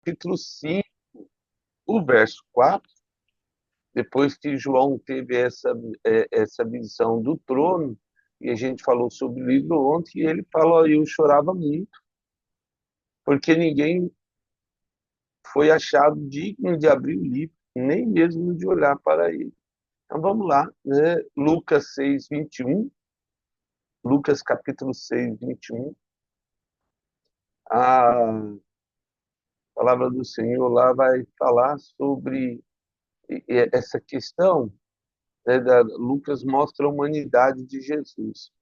capítulo 5, o verso 4, depois que João teve essa visão do trono, e a gente falou sobre o livro ontem, e ele falou, eu chorava muito, porque ninguém foi achado digno de abrir o livro, nem mesmo de olhar para ele. Então vamos lá, né? Lucas 6, 21, Lucas capítulo 6, 21. A palavra do Senhor lá vai falar sobre essa questão, né, Lucas mostra a humanidade de Jesus.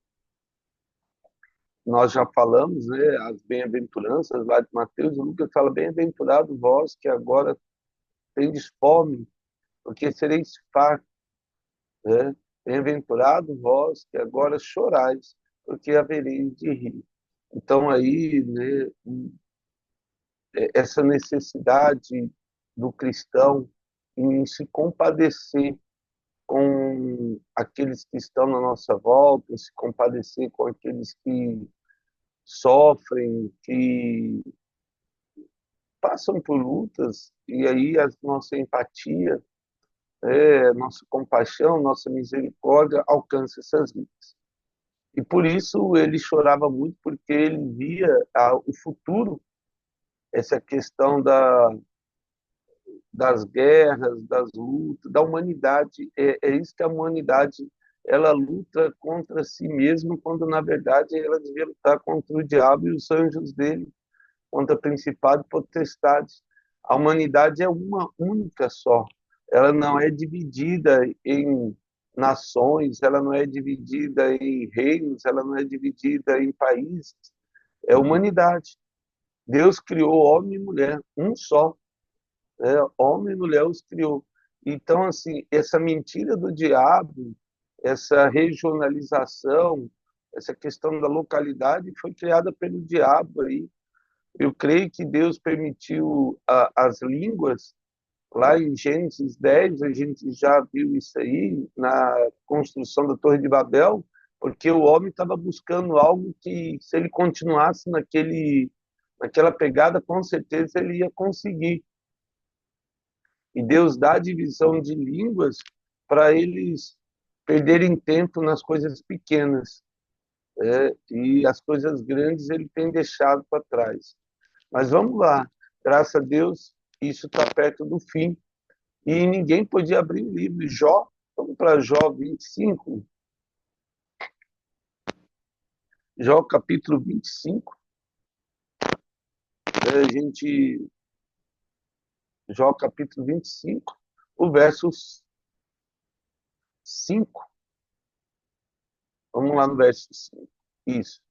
Nós já falamos, né, as bem-aventuranças lá de Mateus, e Lucas fala, bem-aventurado vós que agora tendes fome, porque sereis fartos, né? Bem-aventurado vós que agora chorais, porque havereis de rir. Então aí, né, essa necessidade do cristão em se compadecer com aqueles que estão na nossa volta, se compadecer com aqueles que sofrem, que passam por lutas, e aí a nossa empatia, nossa compaixão, nossa misericórdia alcança essas vidas. E por isso ele chorava muito, porque ele via o futuro, essa questão das guerras, das lutas, da humanidade. É isso que a humanidade ela luta contra si mesma, quando na verdade ela devia lutar contra o diabo e os anjos dele, contra principado e potestades. A humanidade é uma única só. Ela não é dividida em nações, ela não é dividida em reinos, ela não é dividida em países. É humanidade. Deus criou homem e mulher, um só. Homem e mulher os criou. Então, assim, essa mentira do diabo, essa regionalização, essa questão da localidade foi criada pelo diabo aí. Eu creio que Deus permitiu as línguas, lá em Gênesis 10, a gente já viu isso aí, na construção da Torre de Babel, porque o homem estava buscando algo que, se ele continuasse naquela pegada, com certeza ele ia conseguir. E Deus dá a divisão de línguas para eles perderem tempo nas coisas pequenas, e as coisas grandes ele tem deixado para trás. Mas vamos lá, graças a Deus, isso está perto do fim e ninguém podia abrir o livro. Jó, vamos para Jó 25, Jó capítulo 25, a gente, Jó capítulo 25, o verso 5. Vamos lá no verso 5. Isso.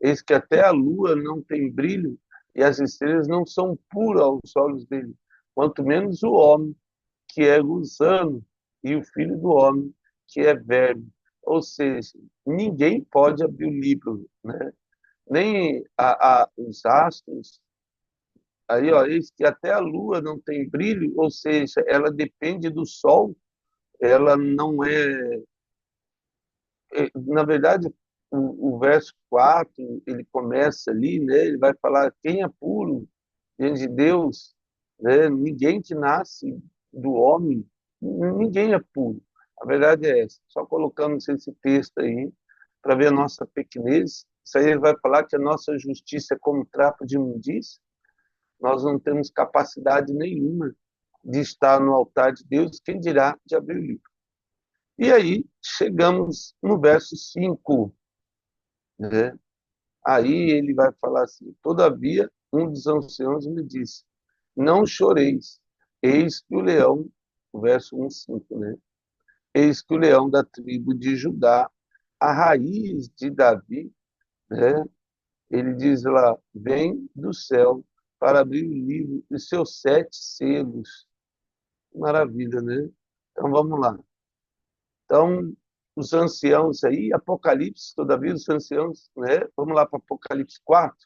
Eis que até a lua não tem brilho e as estrelas não são puras aos olhos dele, quanto menos o homem, que é gusano, e o filho do homem, que é verme. Ou seja, ninguém pode abrir o livro, né? Nem os astros. Aí, ó, eis que até a lua não tem brilho, ou seja, ela depende do sol, ela não na verdade, o verso 4 ele começa ali, né? Ele vai falar quem é puro diante de Deus, né? Ninguém que nasce do homem, ninguém é puro. A verdade é essa. Só colocamos esse texto aí para ver a nossa pequenez. Isso aí ele vai falar que a nossa justiça é como trapo de imundícia. Nós não temos capacidade nenhuma de estar no altar de Deus, quem dirá de abrir o livro. E aí chegamos no verso 5, né? Aí ele vai falar assim: todavia, um dos anciãos me disse: não choreis, eis que o leão, o verso 1, 5, né? Eis que o leão da tribo de Judá, a raiz de Davi, né? Ele diz lá: vem do céu para abrir o livro e seus 7 selos. Maravilha, né? Então vamos lá. Então, os anciãos aí, Apocalipse, todavia, os anciãos, né? Vamos lá para Apocalipse 4,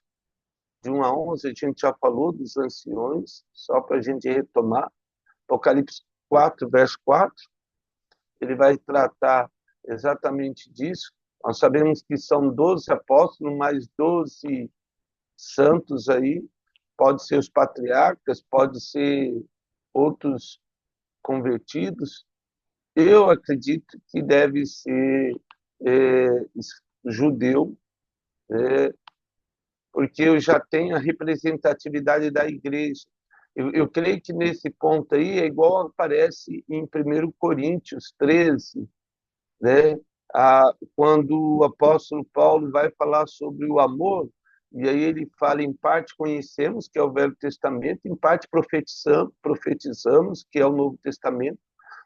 de 1 a 11, a gente já falou dos anciões, só para a gente retomar. Apocalipse 4, verso 4, ele vai tratar exatamente disso. Nós sabemos que são 12 apóstolos, mais 12 santos aí, pode ser os patriarcas, pode ser outros convertidos. Eu acredito que deve ser é, judeu, é, porque eu já tenho a representatividade da igreja. Eu creio que nesse ponto aí é igual aparece em 1 Coríntios 13, né? Quando o apóstolo Paulo vai falar sobre o amor, e aí ele fala, em parte conhecemos, que é o Velho Testamento, em parte profetizamos, que é o Novo Testamento.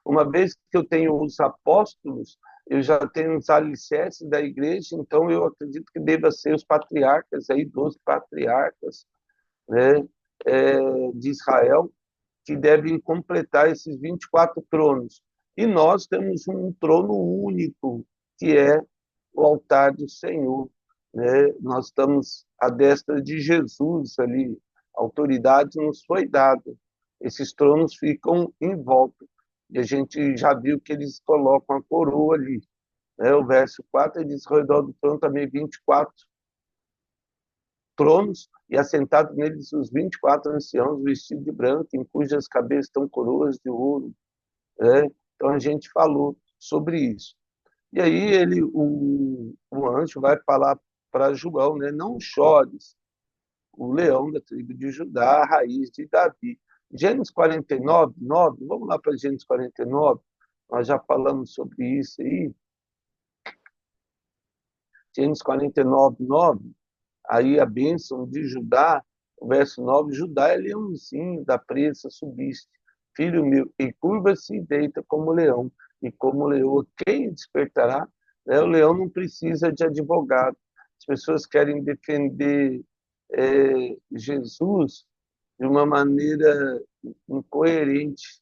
Uma vez que eu tenho os apóstolos, eu já tenho os alicerces da igreja, então eu acredito que deva ser os patriarcas, aí 12 patriarcas, né, de Israel, que devem completar esses 24 tronos. E nós temos um trono único, que é o altar do Senhor, né? Nós estamos à destra de Jesus ali, a autoridade nos foi dada. Esses tronos ficam em volta. E a gente já viu que eles colocam a coroa ali, né? O verso 4 ele diz: ao redor do trono também 24 tronos, e assentados neles os 24 anciãos vestidos de branco, em cujas cabeças estão coroas de ouro, né? Então a gente falou sobre isso. E aí o anjo vai falar para João, né? Não chores, o leão da tribo de Judá, a raiz de Davi. Gênesis 49, 9, vamos lá para Gênesis 49, nós já falamos sobre isso aí. Gênesis 49, 9, aí a bênção de Judá, o verso 9, Judá é leãozinho da presa subiste, filho meu, e curva-se e deita como leão, e como leoa, quem despertará? O leão não precisa de advogado. As pessoas querem defender Jesus de uma maneira incoerente,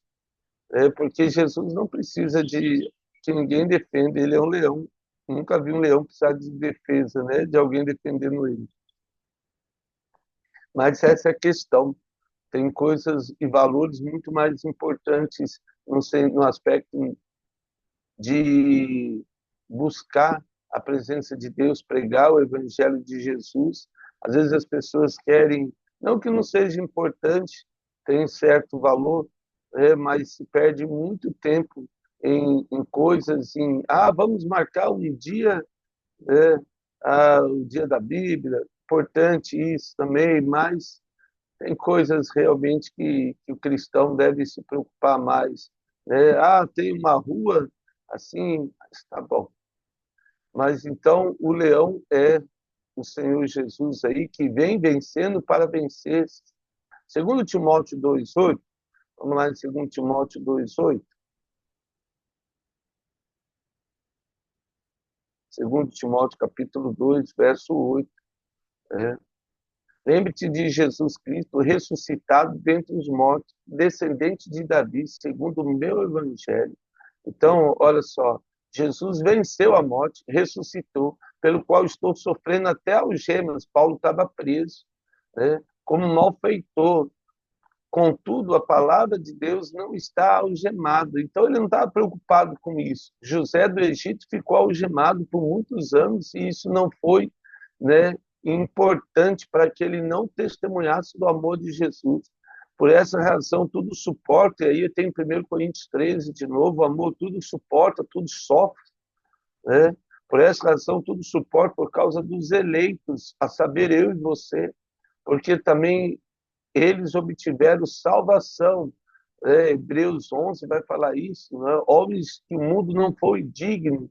porque Jesus não precisa de que ninguém defenda, ele é um leão. Nunca vi um leão precisar de defesa, né, de alguém defendendo ele. Mas essa é a questão. Tem coisas e valores muito mais importantes no aspecto de buscar a presença de Deus, pregar o evangelho de Jesus. Às vezes as pessoas querem, não que não seja importante, tem certo valor, mas se perde muito tempo em coisas, vamos marcar um dia, né, o dia da Bíblia, importante isso também, mas tem coisas realmente que o cristão deve se preocupar mais, né? Tem uma rua assim, está bom. Mas então o leão é o Senhor Jesus aí, que vem vencendo para vencer. Segundo Timóteo 2,8, vamos lá em 2 Timóteo 2,8. Segundo Timóteo capítulo 2, verso 8. né? Lembre-te de Jesus Cristo ressuscitado dentre os mortos, descendente de Davi, segundo o meu evangelho. Então, olha só, Jesus venceu a morte, ressuscitou, pelo qual estou sofrendo até algemas. Paulo estava preso, né, como malfeitor. Contudo, a palavra de Deus não está algemado. Então, ele não estava preocupado com isso. José do Egito ficou algemado por muitos anos e isso não foi, né, importante para que ele não testemunhasse do amor de Jesus. Por essa razão, tudo suporta, e aí tem 1 Coríntios 13 de novo, o amor tudo suporta, tudo sofre, né? Por essa razão, tudo suporta por causa dos eleitos, a saber, eu e você, porque também eles obtiveram salvação. Hebreus 11 vai falar isso, né? Homens que o mundo não foi digno,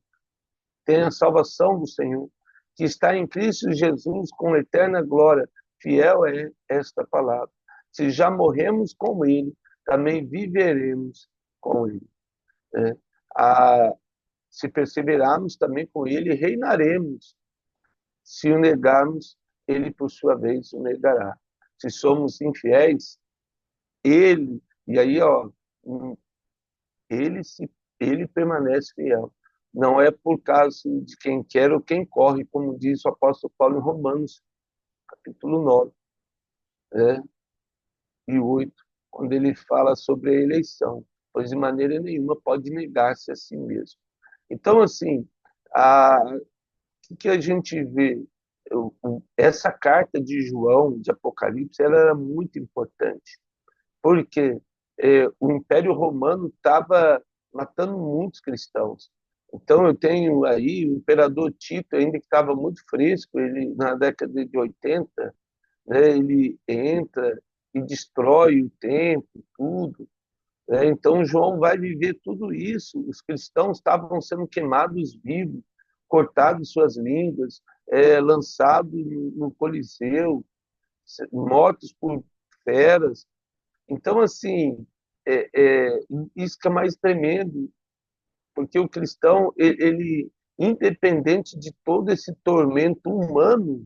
tem a salvação do Senhor, que está em Cristo Jesus com eterna glória. Fiel é esta palavra. Se já morremos com Ele, também viveremos com Ele. Né? Se perseverarmos também com Ele, reinaremos. Se o negarmos, Ele, por sua vez, o negará. Se somos infiéis, Ele, e aí, ó, ele, se, ele permanece fiel. Não é por causa de quem quer ou quem corre, como diz o apóstolo Paulo em Romanos, capítulo 9, né, e 8, quando ele fala sobre a eleição, pois de maneira nenhuma pode negar-se a si mesmo. Então, assim, o que a gente vê? essa carta de João, de Apocalipse, ela era muito importante, porque o Império Romano estava matando muitos cristãos. Então, eu tenho aí o imperador Tito, ainda que estava muito fresco, ele na década de 80, né, ele entra e destrói o templo, tudo. Né? Então, João vai viver tudo isso. Os cristãos estavam sendo queimados vivos, cortados suas línguas, lançados no Coliseu, mortos por feras. Então, assim, é, é, isso que é mais tremendo, porque o cristão, independente de todo esse tormento humano,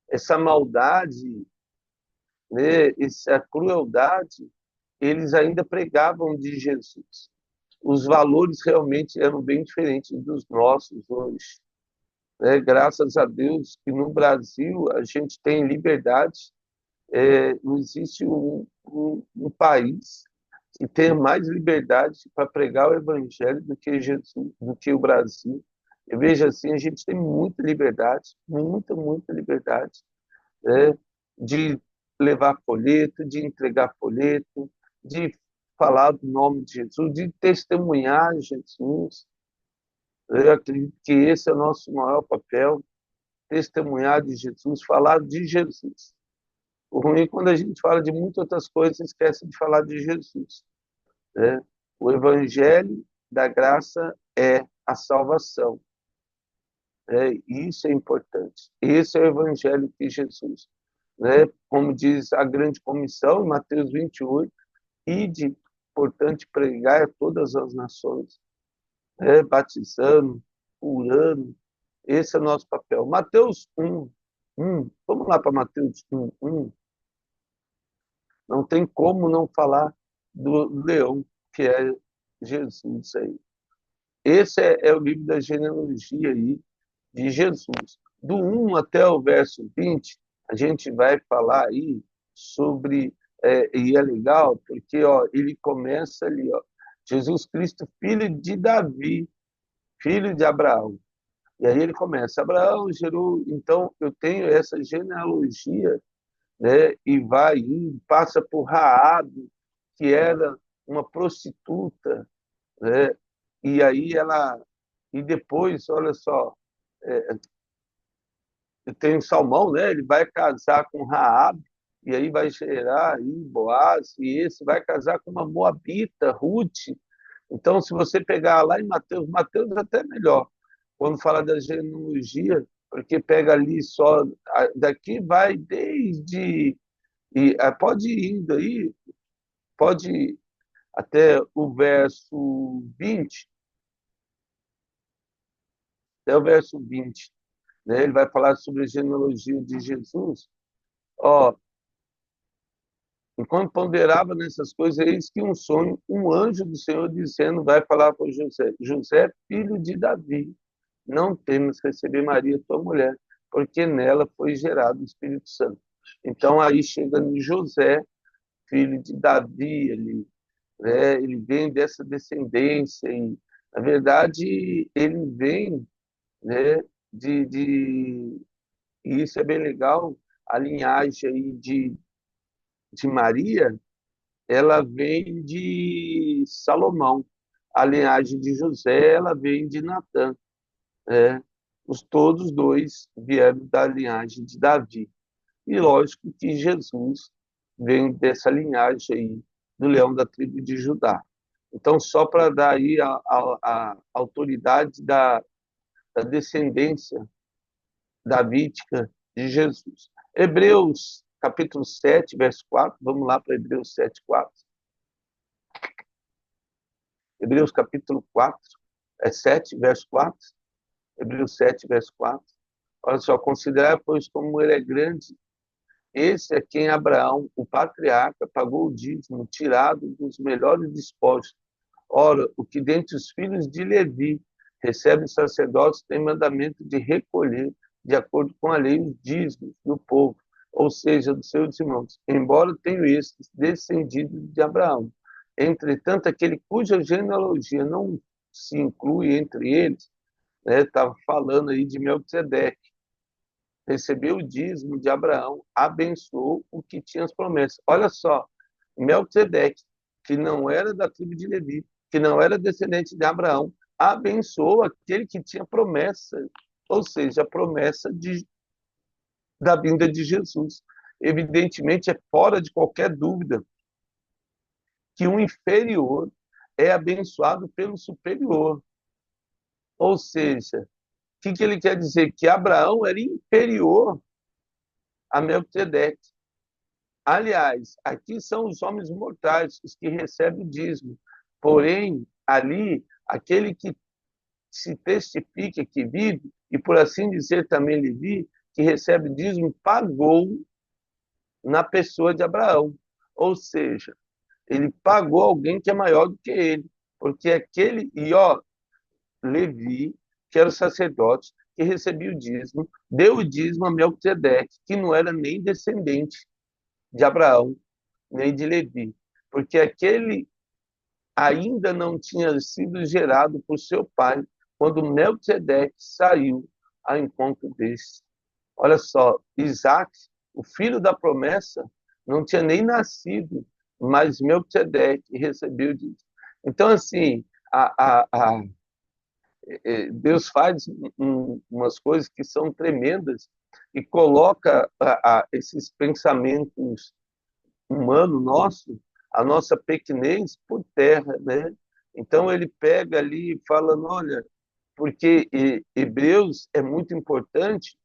essa maldade, né, essa crueldade, eles ainda pregavam de Jesus. Os valores realmente eram bem diferentes dos nossos hoje. Né? Graças a Deus que no Brasil a gente tem liberdade. Não existe um país que tenha mais liberdade para pregar o Evangelho do que Jesus, do que o Brasil. Eu vejo assim, a gente tem muita liberdade, muita liberdade, né? De levar folheto, de entregar folheto, de falar do nome de Jesus, de testemunhar Jesus. Eu acredito que esse é o nosso maior papel, testemunhar de Jesus, falar de Jesus. O ruim é quando a gente fala de muitas outras coisas e esquece de falar de Jesus. Né? O Evangelho da graça é a salvação. Isso é importante. Esse é o Evangelho de Jesus. Né? Como diz a grande comissão, em Mateus 28, ide, portanto, pregar a todas as nações, né? Batizando, curando. Esse é o nosso papel. Mateus 1, 1. Vamos lá para Mateus 1, 1. Não tem como não falar do leão, que é Jesus aí. Esse é o livro da genealogia aí de Jesus. Do 1 até o verso 20, a gente vai falar aí sobre, e é legal, porque ó, ele começa ali, ó, Jesus Cristo, filho de Davi, filho de Abraão. E aí ele começa, Abraão gerou, então eu tenho essa genealogia, né, e vai indo, passa por Raabe, que era uma prostituta, né, e aí ela, e depois, olha só, é, tem o Salmão, né, ele vai casar com Raabe, e aí vai gerar aí Boaz, e esse vai casar com uma moabita, Ruth. Então, se você pegar lá em Mateus, Mateus é até melhor, quando fala da genealogia, porque pega ali só, daqui vai desde, pode ir indo aí, pode ir até o verso 20, até o verso 20, né? Ele vai falar sobre a genealogia de Jesus. Ó, enquanto ponderava nessas coisas, eis que um sonho, um anjo do Senhor dizendo, vai falar para José, José, filho de Davi, não temas receber Maria, tua mulher, porque nela foi gerado o Espírito Santo. Então aí chega no José, filho de Davi, ele vem dessa descendência e, na verdade, ele vem, né, e isso é bem legal, a linhagem aí de Maria, ela vem de Salomão, a linhagem de José, ela vem de Natã, né? Todos dois vieram da linhagem de Davi. E lógico que Jesus vem dessa linhagem aí, do leão da tribo de Judá. Então, só para dar aí a autoridade da descendência davídica de Jesus. Hebreus, capítulo 7, verso 4. Vamos lá para Hebreus 7, 4. Hebreus, capítulo 4, 7, verso 4. Hebreus 7, verso 4. Olha só, considerar, pois, como ele é grande, esse é quem Abraão, o patriarca, pagou o dízimo, tirado dos melhores despojos. Ora, o que dentre os filhos de Levi recebe os sacerdotes tem mandamento de recolher, de acordo com a lei, os dízimos do povo, ou seja, dos seus irmãos, embora tenham estes descendido de Abraão. Entretanto, aquele cuja genealogia não se inclui entre eles, estava falando aí de Melquisedeque, recebeu o dízimo de Abraão, abençoou o que tinha as promessas. Olha só, Melquisedeque, que não era da tribo de Levi, que não era descendente de Abraão, abençoou aquele que tinha promessa, ou seja, a promessa da vinda de Jesus. Evidentemente, é fora de qualquer dúvida que o inferior é abençoado pelo superior. Ou seja, o que ele quer dizer? Que Abraão era inferior a Melquisedeque. Aliás, aqui são os homens mortais, os que recebem o dízimo. Porém, ali, aquele que se testifica que vive, e por assim dizer também Levi, que recebe o dízimo, pagou na pessoa de Abraão. Ou seja, ele pagou alguém que é maior do que ele. Porque aquele, e ó, Levi, que era o sacerdote, que recebia o dízimo, deu o dízimo a Melquisedeque, que não era nem descendente de Abraão, nem de Levi, porque aquele ainda não tinha sido gerado por seu pai quando Melquisedeque saiu ao encontro deste. Olha só, Isaac, o filho da promessa, não tinha nem nascido, mas Melquisedeque recebeu disso. Então, assim, Deus faz umas coisas que são tremendas e coloca esses pensamentos humano nosso, a nossa pequenez por terra, né? Então ele pega ali e fala, olha, porque Hebreus é muito importante,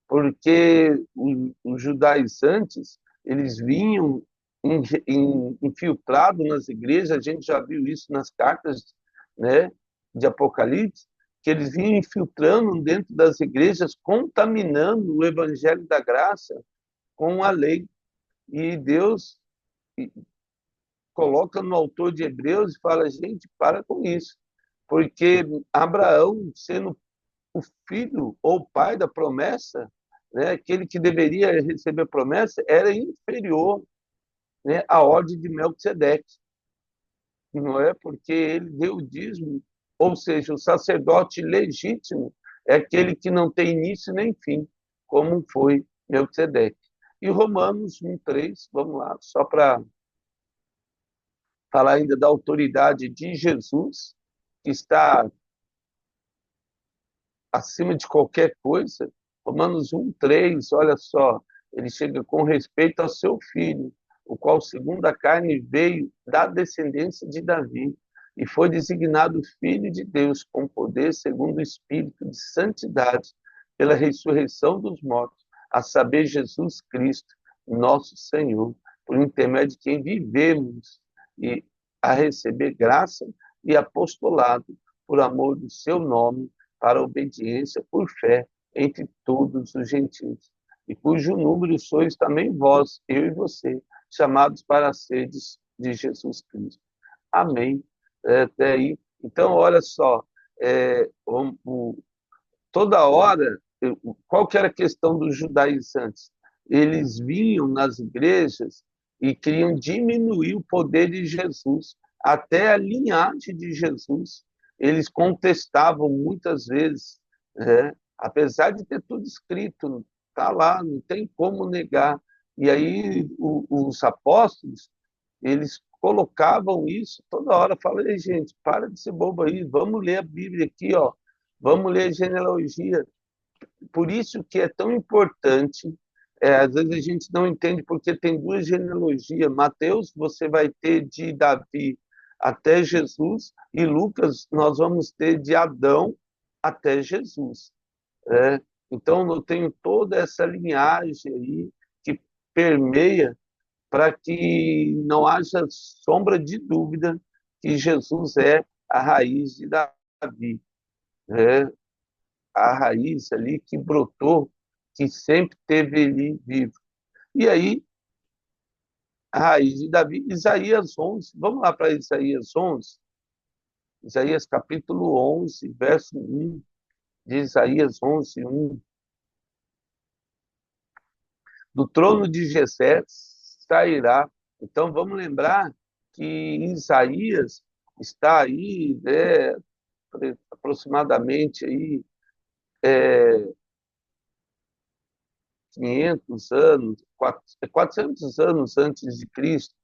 porque os judaizantes, eles vinham infiltrados nas igrejas, a gente já viu isso nas cartas, né, de Apocalipse, que eles vinham infiltrando dentro das igrejas, contaminando o evangelho da graça com a lei. E Deus coloca no autor de Hebreus e fala, gente, para com isso. Porque Abraão, sendo o filho ou pai da promessa, né, aquele que deveria receber a promessa, era inferior, né, à ordem de Melquisedeque. Não é porque ele deu o dízimo, ou seja, o sacerdote legítimo é aquele que não tem início nem fim, como foi Melquisedeque. E Romanos 1:3, vamos lá, só para falar ainda da autoridade de Jesus, que está acima de qualquer coisa. Romanos 1:3, olha só, ele chega com respeito ao seu filho, o qual, segundo a carne, veio da descendência de Davi e foi designado filho de Deus com poder segundo o Espírito de santidade, pela ressurreição dos mortos, a saber, Jesus Cristo, nosso Senhor, por intermédio de quem vivemos e a receber graça e apostolado por amor do seu nome, para a obediência por fé entre todos os gentios, e cujo número sois também vós, eu e você, chamados para seres de Jesus Cristo. Amém. Até aí. Então, olha só, é, toda hora, qual que era a questão dos judaizantes? Eles vinham nas igrejas e queriam diminuir o poder de Jesus, até a linhagem de Jesus. Eles contestavam muitas vezes, né? Apesar de ter tudo escrito, está lá, não tem como negar. E aí os apóstolos, eles colocavam isso toda hora. Falei, gente, para de ser bobo aí, vamos ler a Bíblia aqui, ó. Vamos ler a genealogia. Por isso que é tão importante, às vezes a gente não entende porque tem duas genealogias. Mateus você vai ter de Davi até Jesus, e Lucas nós vamos ter de Adão até Jesus. Né? Então eu tenho toda essa linhagem aí que permeia para que não haja sombra de dúvida que Jesus é a raiz de Davi. Né? A raiz ali que brotou, que sempre teve ali vivo. E aí, a raiz de Davi, Isaías 11, vamos lá para Isaías 11, Isaías capítulo 11, verso 1, de Isaías 11, 1. Do trono de Jessé sairá. Então, vamos lembrar que Isaías está aí, né, aproximadamente aí, 500 anos, 400 anos antes de Cristo,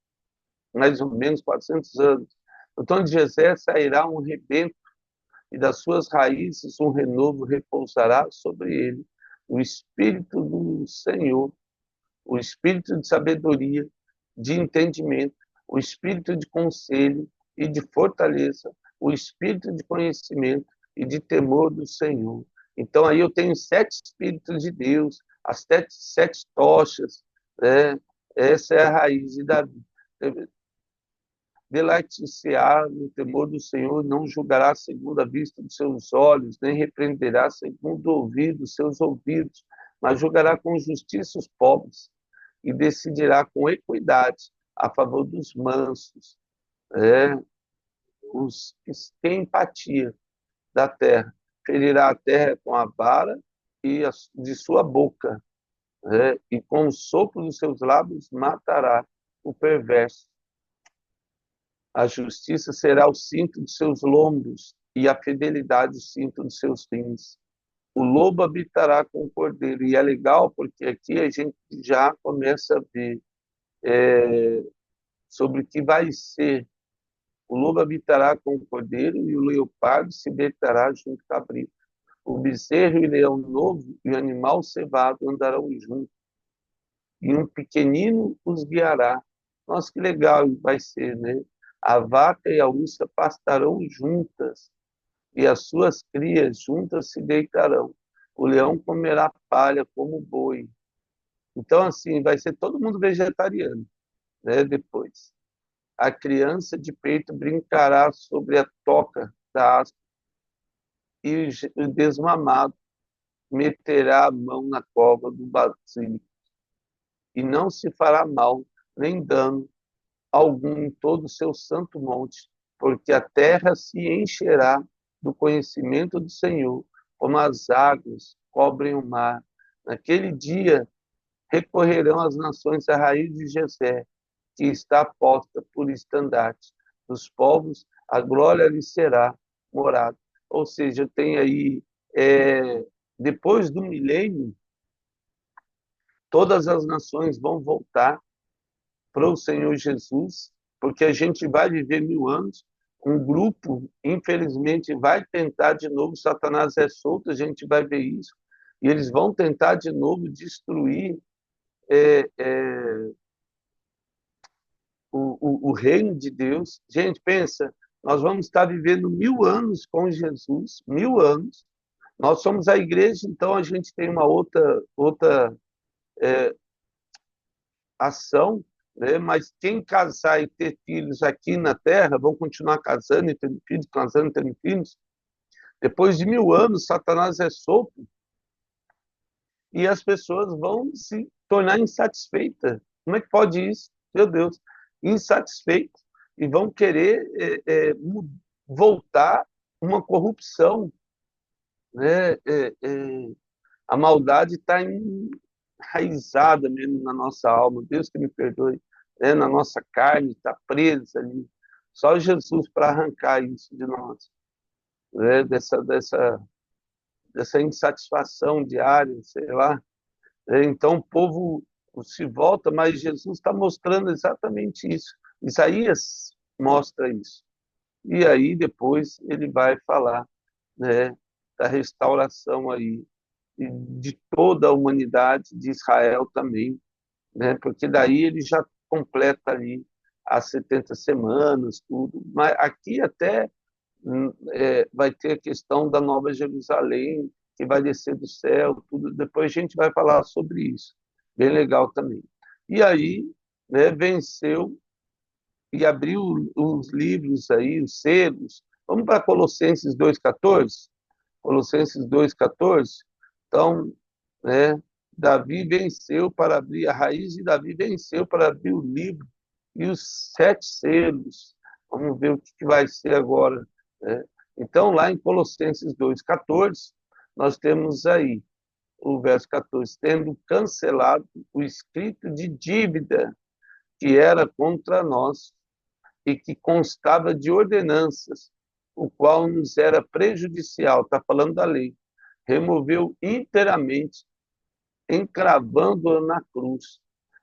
mais ou menos 400 anos. Do trono de Jessé sairá um rebento, e das suas raízes um renovo repousará sobre ele. O Espírito do Senhor, o Espírito de sabedoria, de entendimento, o Espírito de conselho e de fortaleza, o Espírito de conhecimento e de temor do Senhor. Então aí eu tenho 7 Espíritos de Deus, as 7 tochas, né? Essa é a raiz de Davi. Deleite-se-á no temor do Senhor, não julgará segundo a vista dos seus olhos, nem repreenderá segundo o ouvido dos seus ouvidos, mas julgará com justiça os pobres e decidirá com equidade a favor dos mansos, os que têm empatia da terra. Ferirá a terra com a vara e de sua boca, e com o sopro dos seus lábios matará o perverso. A justiça será o cinto de seus lombos e a fidelidade o cinto dos seus rins. O lobo habitará com o cordeiro. E é legal porque aqui a gente já começa a ver sobre o que vai ser. O lobo habitará com o cordeiro e o leopardo se deitará junto com o cabrito. O bezerro e o leão novo e o animal cevado andarão juntos. E um pequenino os guiará. Nossa, que legal vai ser, né? A vaca e a ursa pastarão juntas, e as suas crias juntas se deitarão. O leão comerá palha como o boi. Então, assim, vai ser todo mundo vegetariano, né? Depois. A criança de peito brincará sobre a toca da aspa, e o desmamado meterá a mão na cova do basílico. E não se fará mal, nem dano algum em todo o seu santo monte, porque a terra se encherá do conhecimento do Senhor, como as águas cobrem o mar. Naquele dia recorrerão as nações à raiz de Jessé, que está posta por estandarte dos povos, a glória lhe será morada. Ou seja, tem aí, depois do milênio, todas as nações vão voltar para o Senhor Jesus, porque a gente vai viver 1000 anos. Um grupo, infelizmente, vai tentar de novo, Satanás é solto, a gente vai ver isso, e eles vão tentar de novo destruir o reino de Deus. Gente, pensa, nós vamos estar vivendo 1000 anos com Jesus, 1000 anos. Nós somos a igreja, então a gente tem uma outra ação, né? Mas quem casar e ter filhos aqui na Terra vão continuar casando e tendo filhos, casando e tendo filhos. Depois de 1000 anos, Satanás é solto e as pessoas vão se tornar insatisfeitas. Como é que pode isso? Meu Deus, insatisfeitos e vão querer voltar uma corrupção, né? A maldade está enraizada mesmo na nossa alma. Deus que me perdoe, né? Na nossa carne está presa ali. Só Jesus para arrancar isso de nós, né? Dessa insatisfação diária, sei lá. Então o povo se volta, mas Jesus está mostrando exatamente isso. Isaías mostra isso. E aí depois ele vai falar, né, da restauração aí de toda a humanidade, de Israel também, né? Porque daí ele já completa ali as 70 semanas, tudo. Mas aqui até vai ter a questão da Nova Jerusalém, que vai descer do céu, tudo. Depois a gente vai falar sobre isso. Bem legal também. E aí, né, venceu e abriu os livros aí, os selos. Vamos para Colossenses 2,14? Colossenses 2,14. Então, né, Davi venceu para abrir, a raiz de Davi venceu para abrir o livro e os 7 selos. Vamos ver o que vai ser agora, né? Então, lá em Colossenses 2,14, nós temos aí o verso 14, tendo cancelado o escrito de dívida que era contra nós e que constava de ordenanças, o qual nos era prejudicial, está falando da lei, removeu inteiramente, encravando-a na cruz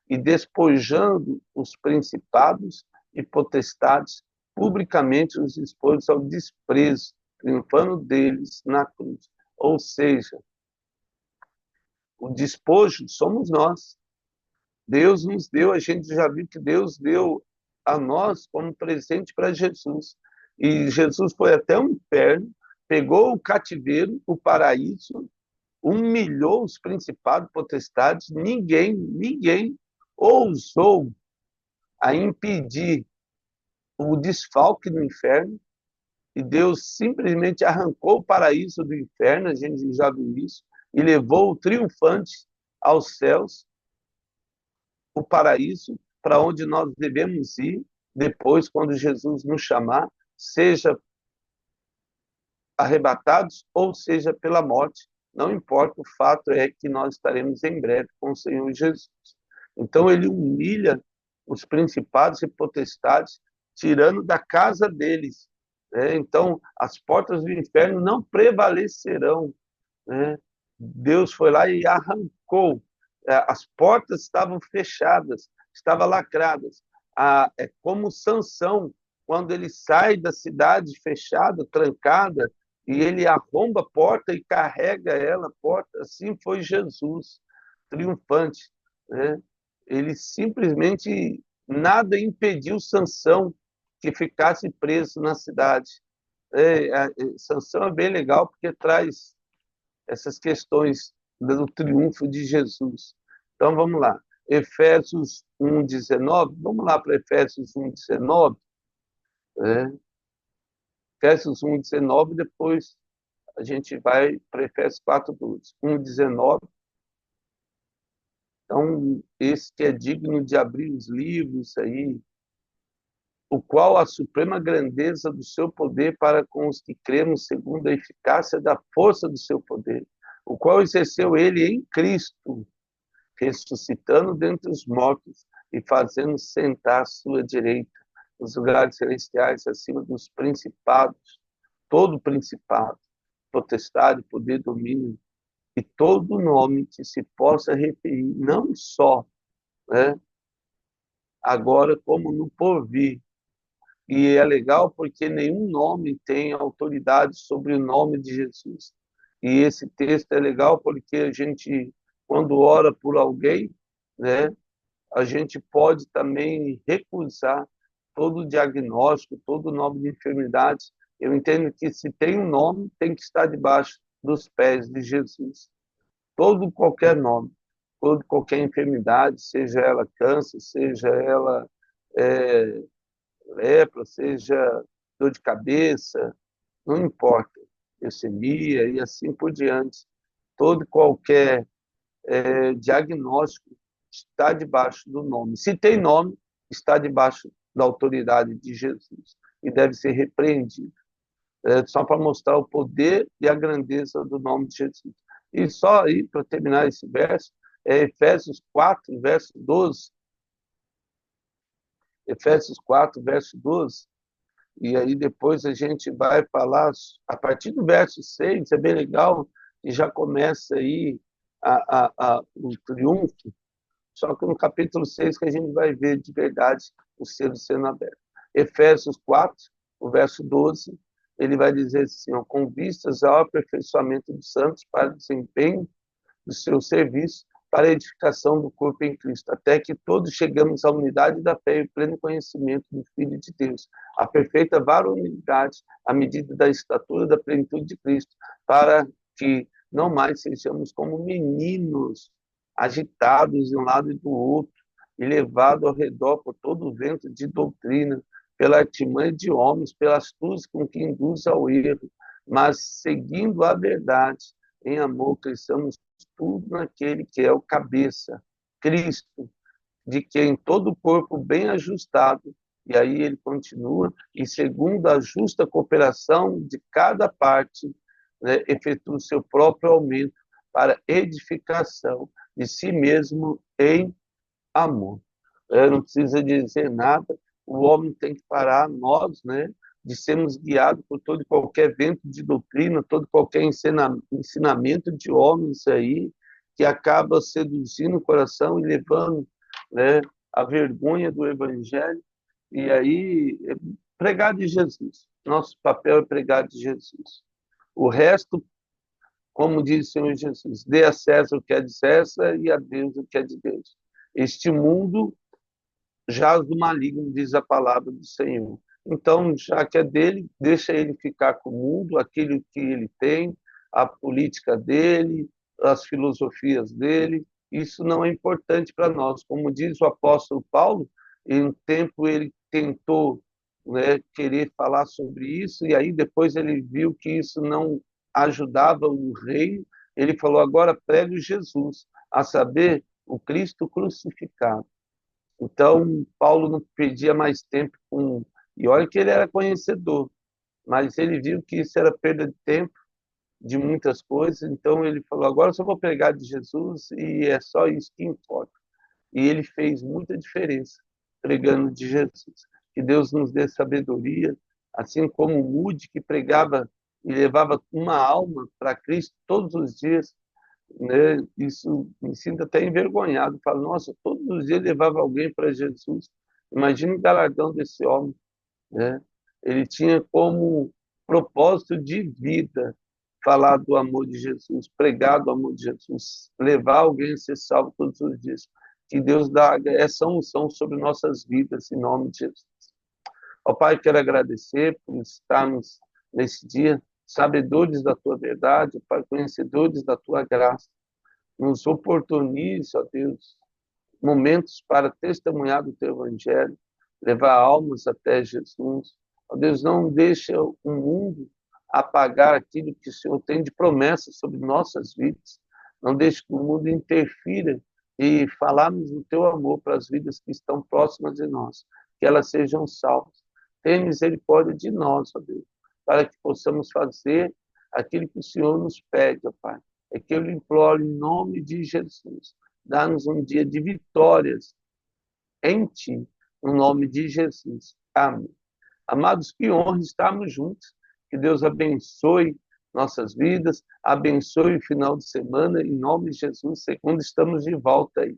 e despojando os principados e potestades, publicamente os expôs ao desprezo, triunfando deles na cruz. Ou seja, o despojo somos nós. Deus nos deu, a gente já viu que Deus deu a nós como presente para Jesus. E Jesus foi até o inferno, pegou o cativeiro, o paraíso, humilhou os principados, potestades, ninguém ousou a impedir o desfalque do inferno, e Deus simplesmente arrancou o paraíso do inferno, a gente já viu isso, e levou o triunfante aos céus, o paraíso, para onde nós devemos ir depois, quando Jesus nos chamar, seja arrebatados ou seja pela morte, não importa, o fato é que nós estaremos em breve com o Senhor Jesus. Então ele humilha os principados e potestades, tirando da casa deles, né? Então as portas do inferno não prevalecerão, né? Deus foi lá e arrancou, as portas estavam fechadas, estavam lacradas. É como Sansão, quando ele sai da cidade fechada, trancada, e ele arromba a porta e carrega ela, a porta. Assim foi Jesus, triunfante, né? Ele simplesmente nada impediu Sansão que ficasse preso na cidade. Sansão é bem legal porque traz essas questões do triunfo de Jesus. Então vamos lá, Efésios 1:19, vamos lá para Efésios 1:19, né? Efésios 1:19, depois a gente vai para Efésios 4:12. 1:19. Então, esse que é digno de abrir os livros aí, o qual a suprema grandeza do seu poder para com os que cremos segundo a eficácia da força do seu poder, o qual exerceu ele em Cristo, ressuscitando dentre os mortos e fazendo sentar à sua direita nos lugares celestiais acima dos principados, todo principado, potestade, poder, domínio e todo nome que se possa referir, não só, né, agora como no porvir. E é legal porque nenhum nome tem autoridade sobre o nome de Jesus. E esse texto é legal porque a gente, quando ora por alguém, né, a gente pode também recusar todo diagnóstico, todo nome de enfermidade. Eu entendo que se tem um nome, tem que estar debaixo dos pés de Jesus. Todo qualquer nome, toda qualquer enfermidade, seja ela câncer, seja ela lepra, seja dor de cabeça, não importa, leucemia e assim por diante. Todo qualquer diagnóstico está debaixo do nome. Se tem nome, está debaixo da autoridade de Jesus e deve ser repreendido. Só para mostrar o poder e a grandeza do nome de Jesus. E só aí, para terminar esse verso, Efésios 4, verso 12. Efésios 4, verso 12. E aí depois a gente vai falar, a partir do verso 6, é bem legal, e já começa aí o triunfo, só que no capítulo 6 que a gente vai ver de verdade o selo sendo aberto. Efésios 4, o verso 12, ele vai dizer assim, ó, com vistas ao aperfeiçoamento dos santos para o desempenho do seu serviço, para a edificação do corpo em Cristo, até que todos chegamos à unidade da fé e o pleno conhecimento do Filho de Deus, a perfeita varonilidade, à medida da estatura da plenitude de Cristo, para que não mais sejamos como meninos, agitados de um lado e do outro, e levados ao redor por todo o vento de doutrina, pela artimanha de homens, pelas astúcias com que induz ao erro, mas seguindo a verdade, em amor, cresçamos tudo naquele que é o cabeça, Cristo, de quem todo o corpo bem ajustado, e aí ele continua, e segundo a justa cooperação de cada parte, né, efetua o seu próprio aumento para edificação de si mesmo em amor. Não precisa dizer nada, o homem tem que parar, nós, né, de sermos guiados por todo e qualquer vento de doutrina, todo qualquer ensinamento de homens aí, que acaba seduzindo o coração e levando, né, a vergonha do Evangelho. E aí, pregar de Jesus. Nosso papel é pregar de Jesus. O resto, como diz o Senhor Jesus, dê a César o que é de César e a Deus o que é de Deus. Este mundo jaz do maligno, diz a palavra do Senhor. Então, já que é dele, deixa ele ficar com o mundo, aquilo que ele tem, a política dele, as filosofias dele. Isso não é importante para nós. Como diz o apóstolo Paulo, em um tempo ele tentou, né, querer falar sobre isso, e aí depois ele viu que isso não ajudava o reino. Ele falou: agora pregue Jesus, a saber, o Cristo crucificado. Então, Paulo não perdia mais tempo com. E olha que ele era conhecedor, mas ele viu que isso era perda de tempo, de muitas coisas, então ele falou: agora eu só vou pregar de Jesus e é só isso que importa. E ele fez muita diferença pregando de Jesus. Que Deus nos dê sabedoria, assim como o Moody, que pregava e levava uma alma para Cristo todos os dias, né? Isso me sinto até envergonhado. Falo: nossa, todos os dias levava alguém para Jesus. Imagina o galardão desse homem, né? Ele tinha como propósito de vida falar do amor de Jesus, pregar do amor de Jesus, levar alguém a ser salvo todos os dias. Que Deus dá essa unção sobre nossas vidas, em nome de Jesus. Ó Pai, quero agradecer por estarmos nesse dia, sabedores da Tua verdade, Pai, conhecedores da Tua graça. Nos oportunize, ó Deus, momentos para testemunhar do Teu Evangelho, levar almas até Jesus. Ó Deus, não deixa o mundo apagar aquilo que o Senhor tem de promessas sobre nossas vidas. Não deixe que o mundo interfira e falarmos do Teu amor para as vidas que estão próximas de nós, que elas sejam salvas. Tenha misericórdia de nós, ó Deus, para que possamos fazer aquilo que o Senhor nos pede, ó Pai. É que eu lhe imploro em nome de Jesus. Dá-nos um dia de vitórias em Ti, no nome de Jesus. Amém. Amados, que honra estarmos juntos. Que Deus abençoe nossas vidas, abençoe o final de semana, em nome de Jesus, segunda estamos de volta aí.